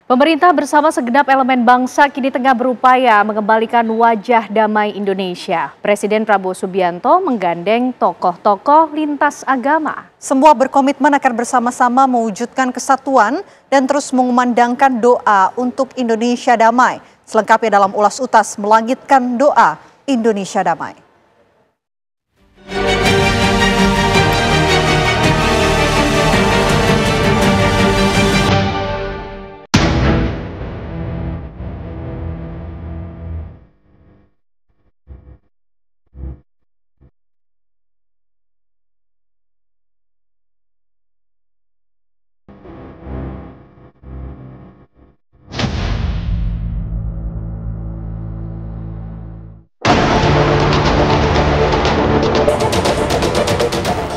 Pemerintah bersama segenap elemen bangsa kini tengah berupaya mengembalikan wajah damai Indonesia. Presiden Prabowo Subianto menggandeng tokoh-tokoh lintas agama. Semua berkomitmen akan bersama-sama mewujudkan kesatuan dan terus mengumandangkan doa untuk Indonesia damai. Selengkapnya dalam Ulas Utas melangitkan doa Indonesia damai.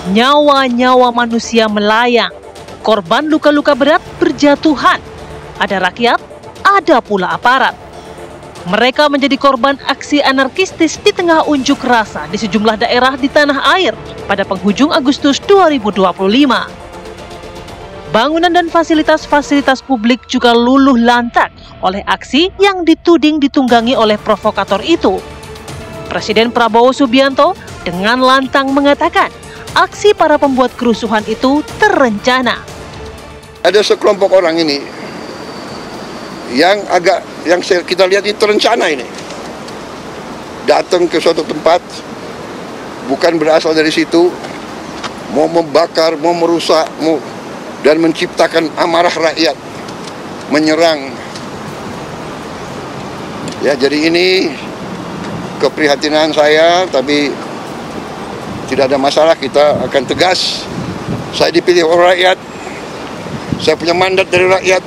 Nyawa-nyawa manusia melayang, korban luka-luka berat berjatuhan. Ada rakyat, ada pula aparat. Mereka menjadi korban aksi anarkistis di tengah unjuk rasa di sejumlah daerah di tanah air pada penghujung Agustus 2025. Bangunan dan fasilitas-fasilitas publik juga luluh lantak oleh aksi yang dituding ditunggangi oleh provokator itu. Presiden Prabowo Subianto dengan lantang mengatakan, aksi para pembuat kerusuhan itu terencana. Ada sekelompok orang ini yang kita lihat ini terencana ini. Datang ke suatu tempat, bukan berasal dari situ, mau membakar, mau merusak, dan menciptakan amarah rakyat, menyerang. Ya, jadi ini keprihatinan saya, tapi tidak ada masalah, kita akan tegas. Saya dipilih oleh rakyat, saya punya mandat dari rakyat,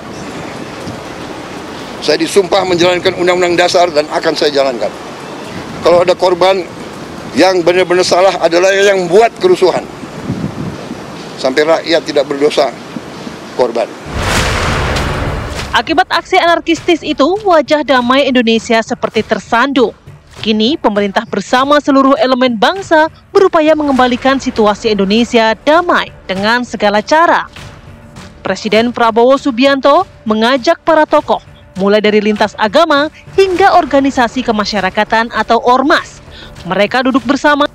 saya disumpah menjalankan undang-undang dasar dan akan saya jalankan. Kalau ada korban yang benar-benar salah adalah yang buat kerusuhan, sampai rakyat tidak berdosa korban. Akibat aksi anarkistis itu, wajah damai Indonesia seperti tersandung. Kini pemerintah bersama seluruh elemen bangsa berupaya mengembalikan situasi Indonesia damai dengan segala cara. Presiden Prabowo Subianto mengajak para tokoh, mulai dari lintas agama hingga organisasi kemasyarakatan atau ormas. Mereka duduk bersama,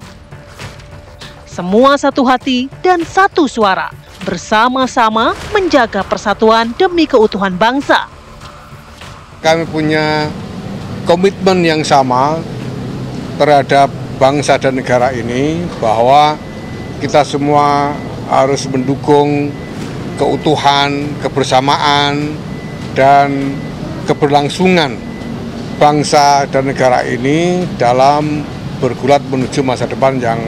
semua satu hati dan satu suara, bersama-sama menjaga persatuan demi keutuhan bangsa. Kami punya komitmen yang sama terhadap bangsa dan negara ini, bahwa kita semua harus mendukung keutuhan, kebersamaan, dan keberlangsungan bangsa dan negara ini dalam bergulat menuju masa depan yang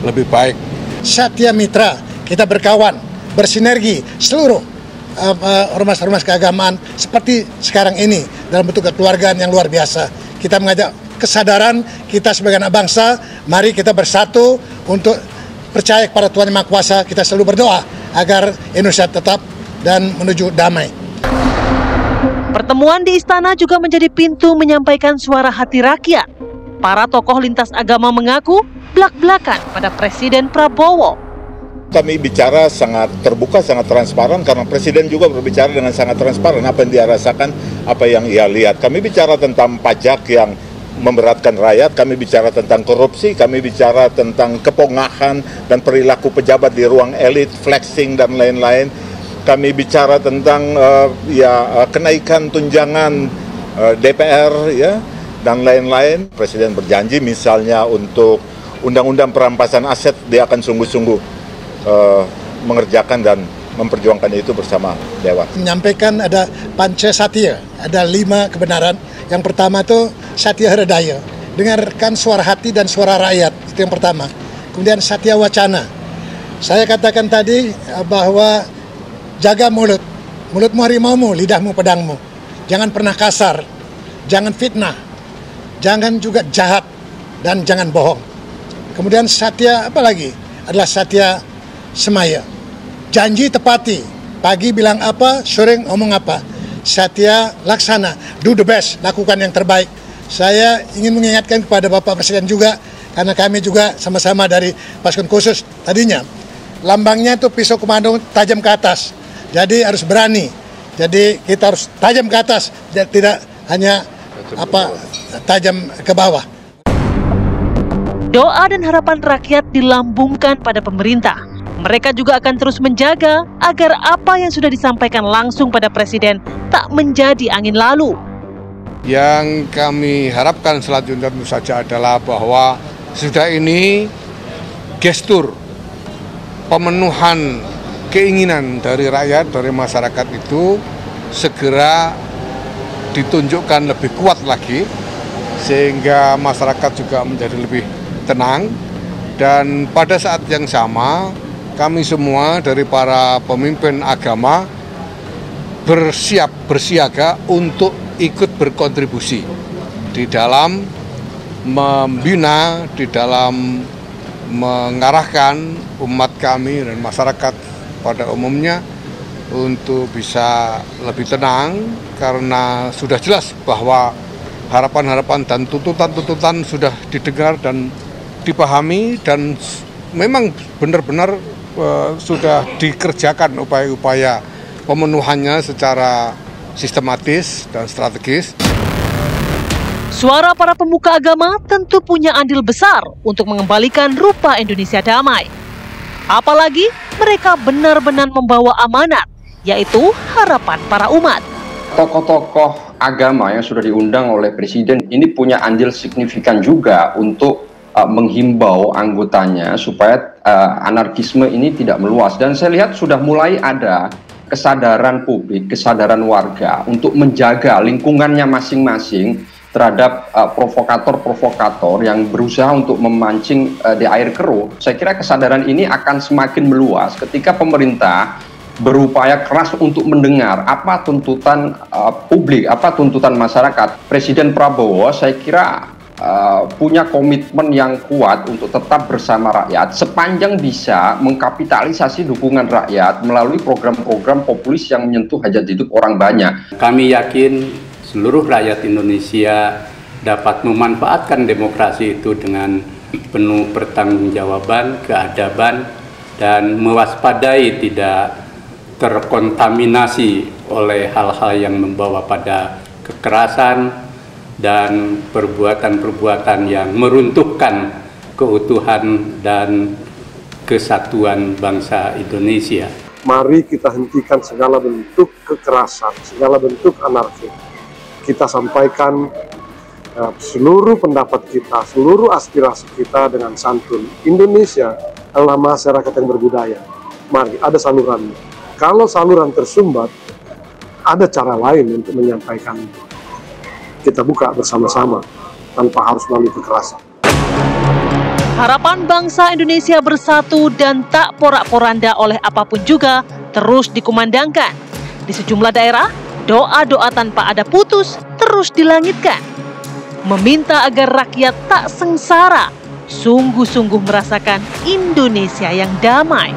lebih baik. Satya Mitra, kita berkawan, bersinergi seluruh ormas-ormas keagamaan seperti sekarang ini dalam bentuk kekeluargaan yang luar biasa. Kita mengajak kesadaran kita sebagai anak bangsa, mari kita bersatu untuk percaya kepada Tuhan Yang Maha Kuasa. Kita selalu berdoa agar Indonesia tetap dan menuju damai. Pertemuan di istana juga menjadi pintu menyampaikan suara hati rakyat. Para tokoh lintas agama mengaku blak-blakan pada Presiden Prabowo. Kami bicara sangat terbuka, sangat transparan, karena Presiden juga berbicara dengan sangat transparan apa yang dia rasakan, apa yang ia lihat. Kami bicara tentang pajak yang memberatkan rakyat, kami bicara tentang korupsi, kami bicara tentang kepongahan dan perilaku pejabat di ruang elit, flexing dan lain-lain. Kami bicara tentang kenaikan tunjangan DPR ya dan lain-lain. Presiden berjanji misalnya untuk undang-undang perampasan aset dia akan sungguh-sungguh mengerjakan dan memperjuangkan itu bersama Dewan. Menyampaikan ada Panca Satya, ada 5 kebenaran. Yang pertama itu Satya Hridaya, dengarkan suara hati dan suara rakyat, itu yang pertama. Kemudian Satya Wacana, saya katakan tadi bahwa jaga mulut, mulutmu harimaumu, lidahmu pedangmu. Jangan pernah kasar, jangan fitnah, jangan juga jahat, dan jangan bohong. Kemudian Satya apa lagi? Adalah Satya Semaya, janji tepati, pagi bilang apa, sore ngomong apa. Satya Laksana, do the best, lakukan yang terbaik. Saya ingin mengingatkan kepada Bapak Presiden juga, karena kami juga sama-sama dari pasukan khusus tadinya. Lambangnya itu pisau komando tajam ke atas, jadi harus berani. Jadi kita harus tajam ke atas, tidak hanya tajam ke bawah. Doa dan harapan rakyat dilambungkan pada pemerintah. Mereka juga akan terus menjaga agar apa yang sudah disampaikan langsung pada Presiden tak menjadi angin lalu. Yang kami harapkan selanjutnya tentu saja adalah bahwa sudah ini gestur pemenuhan keinginan dari rakyat, dari masyarakat itu segera ditunjukkan lebih kuat lagi, sehingga masyarakat juga menjadi lebih tenang. Dan pada saat yang sama, kami semua dari para pemimpin agama bersiaga untuk ikut berkontribusi di dalam membina, di dalam mengarahkan umat kami dan masyarakat pada umumnya untuk bisa lebih tenang, karena sudah jelas bahwa harapan-harapan dan tuntutan-tuntutan sudah didengar dan dipahami, dan memang benar-benar sudah dikerjakan upaya-upaya pemenuhannya secara sistematis dan strategis. Suara para pemuka agama tentu punya andil besar untuk mengembalikan rupa Indonesia damai. Apalagi mereka benar-benar membawa amanat, yaitu harapan para umat. Tokoh-tokoh agama yang sudah diundang oleh Presiden ini punya andil signifikan juga untuk menghimbau anggotanya supaya anarkisme ini tidak meluas. Dan saya lihat sudah mulai ada kesadaran publik, kesadaran warga untuk menjaga lingkungannya masing-masing terhadap provokator-provokator yang berusaha untuk memancing di air keruh. Saya kira kesadaran ini akan semakin meluas ketika pemerintah berupaya keras untuk mendengar apa tuntutan publik, apa tuntutan masyarakat. Presiden Prabowo saya kira punya komitmen yang kuat untuk tetap bersama rakyat sepanjang bisa mengkapitalisasi dukungan rakyat melalui program-program populis yang menyentuh hajat hidup orang banyak. Kami yakin seluruh rakyat Indonesia dapat memanfaatkan demokrasi itu dengan penuh pertanggungjawaban, keadaban, dan mewaspadai tidak terkontaminasi oleh hal-hal yang membawa pada kekerasan dan perbuatan-perbuatan yang meruntuhkan keutuhan dan kesatuan bangsa Indonesia. Mari kita hentikan segala bentuk kekerasan, segala bentuk anarki. Kita sampaikan seluruh pendapat kita, seluruh aspirasi kita dengan santun. Indonesia adalah masyarakat yang berbudaya. Mari, ada salurannya. Kalau saluran tersumbat, ada cara lain untuk menyampaikan itu. Kita buka bersama-sama tanpa harus melalui kekerasan. Harapan bangsa Indonesia bersatu dan tak porak-poranda oleh apapun juga terus dikumandangkan. Di sejumlah daerah, doa-doa tanpa ada putus terus dilangitkan. Meminta agar rakyat tak sengsara, sungguh-sungguh merasakan Indonesia yang damai.